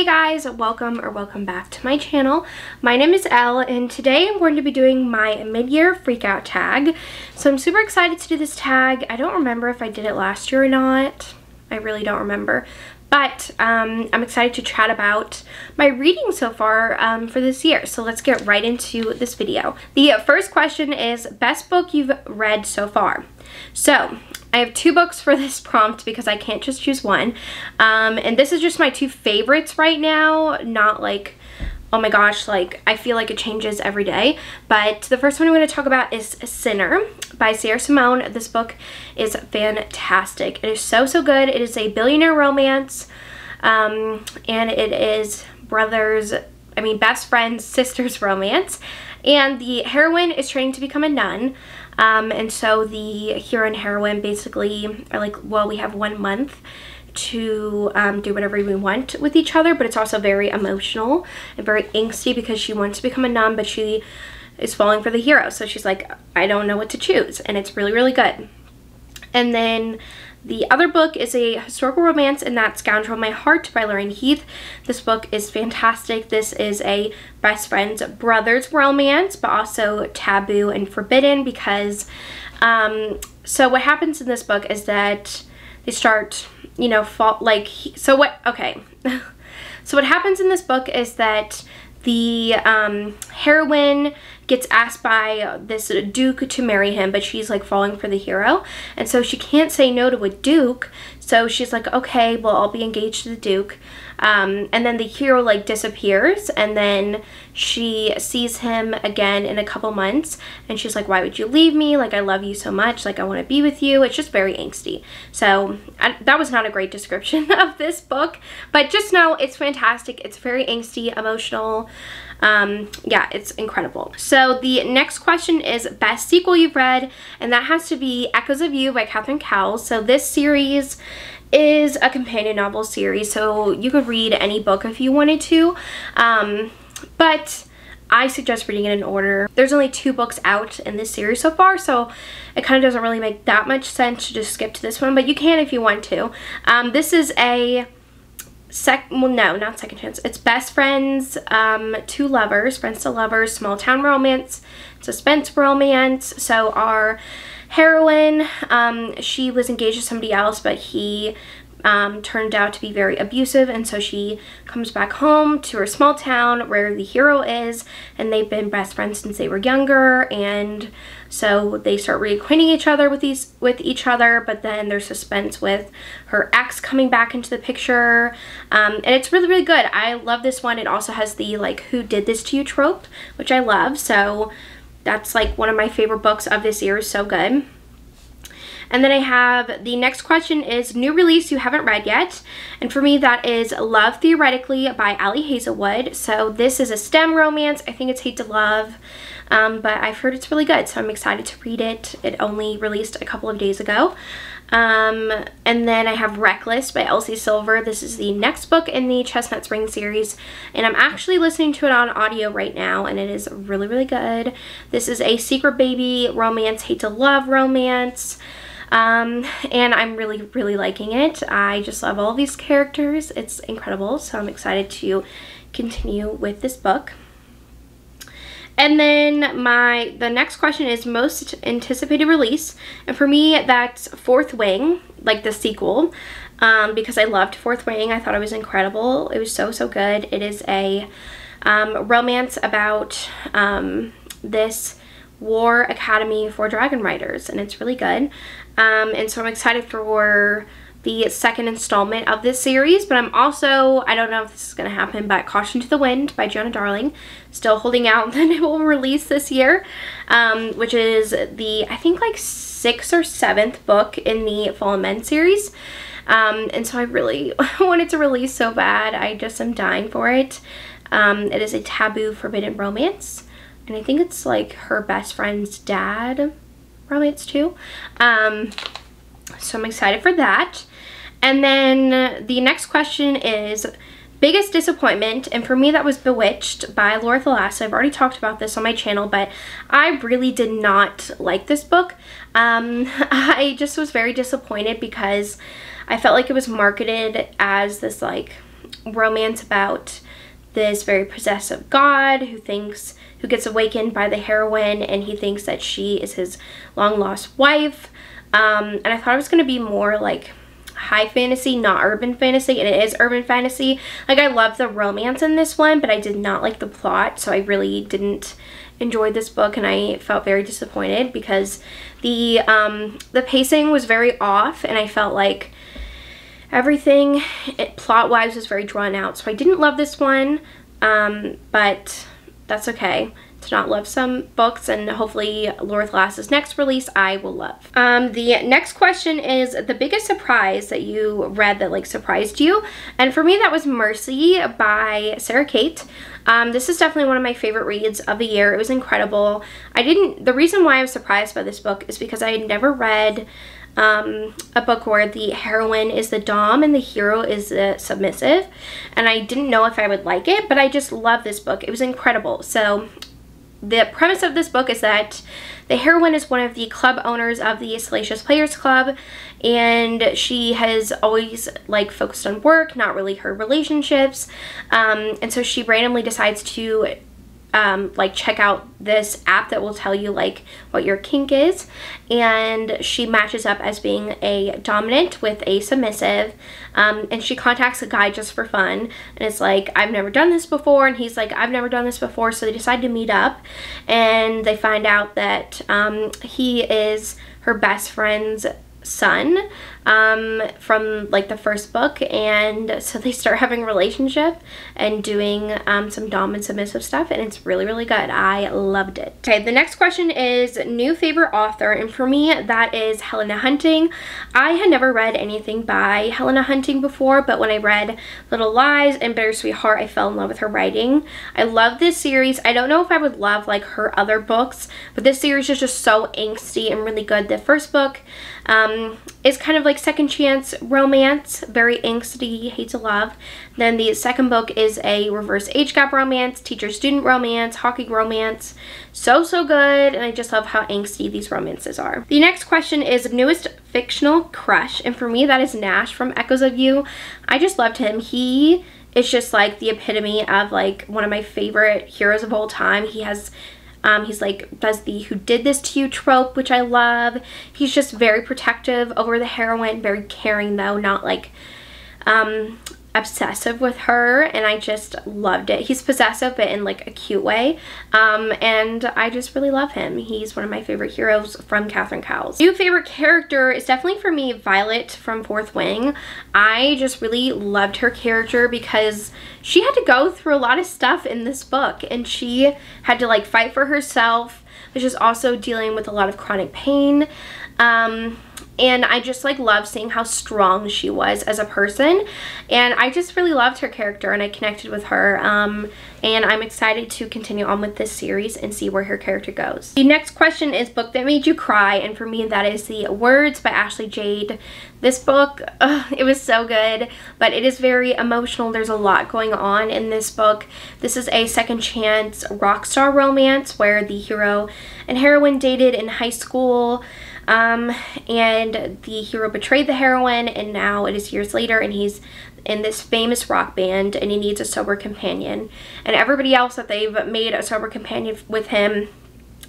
Hey guys, welcome back to my channel. My name is Elle and today I'm going to be doing my mid-year freakout tag. So I'm super excited to do this tag. I don't remember if I did it last year or not. I really don't remember. But I'm excited to chat about my reading so far for this year. So let's get right into this video. The first question is best book you've read so far. So I have two books for this prompt because I can't just choose one. And this is just my two favorites right now, not like, oh my gosh, like I feel like it changes every day. But the first one I'm going to talk about is Sinner by Sara Simone. This book is fantastic. It is so good. It is a billionaire romance, and it is best friends, sisters romance. And the heroine is training to become a nun. And so the hero and heroine basically are like, well, we have 1 month to do whatever we want with each other, but it's also very emotional and very angsty because she wants to become a nun, but she is falling for the hero. So she's like, I don't know what to choose, and it's really good. And then the other book is a historical romance, and that's Scoundrel of My Heart by Lorraine Heath. This book is fantastic. This is a best friends brothers romance, but also taboo and forbidden because so what happens in this book is that they start, you know, so what happens in this book is that the heroine gets asked by this duke to marry him, but she's like falling for the hero, and so she can't say no to a duke, so she's like, okay, well, I'll be engaged to the duke. And then the hero like disappears, and then she sees him again in a couple months, and she's like, why would you leave me? Like, I love you so much, like I want to be with you. It's just very angsty. So that was not a great description of this book, but just know it's fantastic. It's very angsty, emotional. Yeah, it's incredible. So the next question is best sequel you've read, and that has to be Echoes of You by Catherine Cowles. So this series is a companion novel series, so you could read any book if you wanted to, but I suggest reading it in order. There's only 2 books out in this series so far, so it kind of doesn't really make that much sense to just skip to this one, but you can if you want to. This is a not second chance. It's best friends to lovers, friends to lovers, small town romance, suspense romance. So our heroine, she was engaged to somebody else, but he turned out to be very abusive, and so she comes back home to her small town where the hero is, and they've been best friends since they were younger, and so they start reacquainting each other with each other, but then there's suspense with her ex coming back into the picture, and it's really good. I love this one. It also has the like who did this to you trope, which I love, so that's like one of my favorite books of this year. Is so good. And then I have the next question is new release you haven't read yet, and for me that is Love Theoretically by Ali Hazelwood. So this is a STEM romance. I think it's Hate to Love, but I've heard it's really good, so I'm excited to read it. It only released a couple of days ago. And then I have Reckless by Elsie Silver. This is the next book in the Chestnut Spring series, and I'm actually listening to it on audio right now, and it is really good. This is a secret baby romance, Hate to Love romance. And I'm really liking it. I just love all these characters. It's incredible, so I'm excited to continue with this book. And then the next question is most anticipated release, and for me that's Fourth Wing, like the sequel, because I loved Fourth Wing. I thought it was incredible. It was so good. It is a romance about this war academy for dragon riders, and it's really good. And so I'm excited for the second installment of this series, but I'm also, I don't know if this is going to happen, but Caution to the Wind by Joanna Darling, still holding out that it will release this year, which is the, I think like 6th or 7th book in the Fallen Men series. And so I really want it to release so bad. I just am dying for it. It is a taboo forbidden romance, and I think it's like her best friend's dad romance too. So I'm excited for that. And then the next question is biggest disappointment, and for me that was Bewitched by Laura Thalassa. I've already talked about this on my channel, but I really did not like this book. I just was very disappointed because I felt like it was marketed as this like romance about this very possessive god who gets awakened by the heroine, and he thinks that she is his long lost wife. And I thought it was going to be more like high fantasy, not urban fantasy, and it is urban fantasy. Like, I love the romance in this one, but I did not like the plot, so I really didn't enjoy this book, and I felt very disappointed because the pacing was very off, and I felt like everything plot-wise was very drawn out, so I didn't love this one, but that's okay to not love some books, and hopefully Lord of the Glass's next release I will love. The next question is the biggest surprise that you read that like surprised you, and for me that was Mercy by Sarah Kate. This is definitely one of my favorite reads of the year. It was incredible. The reason why I was surprised by this book is because I had never read a book where the heroine is the dom and the hero is the submissive, and I didn't know if I would like it, but I just love this book. It was incredible. So the premise of this book is that the heroine is one of the club owners of the Salacious Players Club, and she has always like focused on work, not really her relationships, and so she randomly decides to like check out this app that will tell you like what your kink is, and she matches up as being a dominant with a submissive, and she contacts a guy just for fun, and it's like, I've never done this before, and he's like, I've never done this before. So they decide to meet up, and they find out that he is her best friend's son from like the first book, and so they start having a relationship and doing some dom and submissive stuff, and it's really, really good. I loved it. Okay, the next question is new favorite author, and for me that is Helena Hunting. I had never read anything by Helena Hunting before, but when I read Little Lies and Bittersweet Heart, I fell in love with her writing. I love this series. I don't know if I would love like her other books, but this series is just so angsty and really good. The first book is kind of like second chance romance, very angsty, hate to love. Then the second book is a reverse age gap romance, teacher-student romance, hockey romance. So good, and I just love how angsty these romances are. The next question is newest fictional crush, and for me that is Nash from Echoes of You. I just loved him. He is just like the epitome of like one of my favorite heroes of all time. He has he's like does the who did this to you trope, which I love. He's just very protective over the heroine, very caring though, not like obsessive with her, and I just loved it. He's possessive but in like a cute way, and I just really love him. He's one of my favorite heroes from Catherine Cowles. New favorite character is definitely for me Violet from Fourth Wing. I just really loved her character because she had to go through a lot of stuff in this book, and she had to like fight for herself, but she's also dealing with a lot of chronic pain, and I just like love seeing how strong she was as a person, and I just really loved her character, and I connected with her, and I'm excited to continue on with this series and see where her character goes. The next question is book that made you cry, and for me that is The Words by Ashley Jade. This book, it was so good, but it is very emotional. There's a lot going on in this book. This is a second chance rock star romance where the hero and heroine dated in high school, and the hero betrayed the heroine, and now it is years later, and he's in this famous rock band, and he needs a sober companion, and everybody else that they've made a sober companion with him,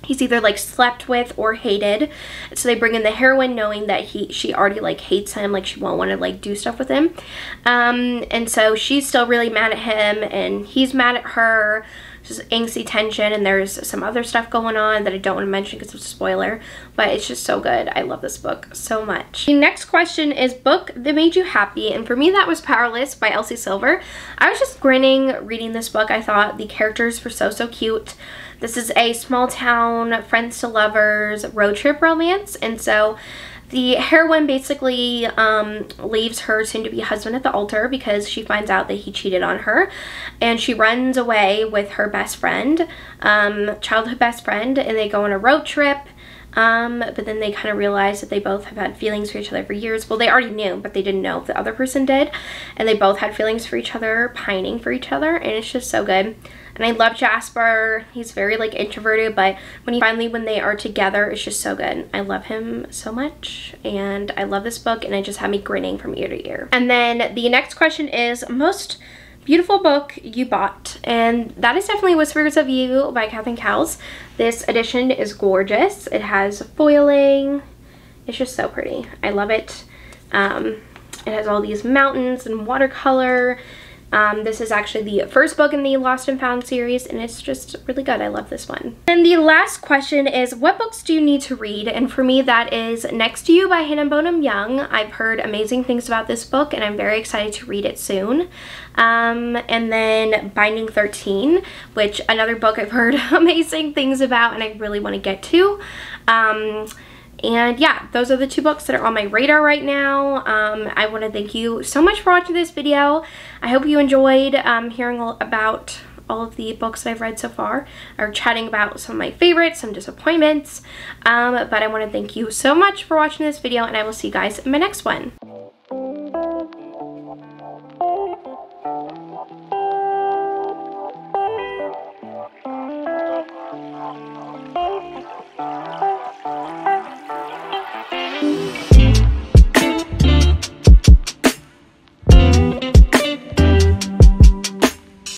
he's either like slept with or hated. So they bring in the heroine knowing that she already like hates him, like she won't want to like do stuff with him, and so she's still really mad at him, and he's mad at her. Just angsty tension, and there's some other stuff going on that I don't want to mention because it's a spoiler, but it's just so good. I love this book so much. The next question is book that made you happy, and for me that was Powerless by Elsie Silver. I was just grinning reading this book. I thought the characters were so cute. This is a small town, friends to lovers, road trip romance, and so the heroine basically leaves her soon-to-be husband at the altar because she finds out that he cheated on her, and she runs away with her best friend, childhood best friend, and they go on a road trip, but then they kind of realized that they both have had feelings for each other for years. Well, they already knew, but they didn't know if the other person did. And they both had feelings for each other, pining for each other, and it's just so good. And I love Jasper. He's very like introverted, but when they are together, it's just so good. I love him so much, and I love this book, and it just had me grinning from ear to ear. And then the next question is most beautiful book you bought, and that is definitely Whispers of You by Catherine Cowles. This edition is gorgeous. It has foiling. It's just so pretty. I love it. It has all these mountains and watercolor. This is actually the first book in the Lost and Found series, and it's just really good. I love this one. And the last question is, what books do you need to read? And for me, that is Next to You by Hannah Bonham Young. I've heard amazing things about this book, and I'm very excited to read it soon. And then Binding 13, which another book I've heard amazing things about, and I really want to get to. And yeah, those are the two books that are on my radar right now. I want to thank you so much for watching this video. I hope you enjoyed hearing about all of the books that I've read so far, or chatting about some of my favorites, some disappointments. But I want to thank you so much for watching this video, and I will see you guys in my next one.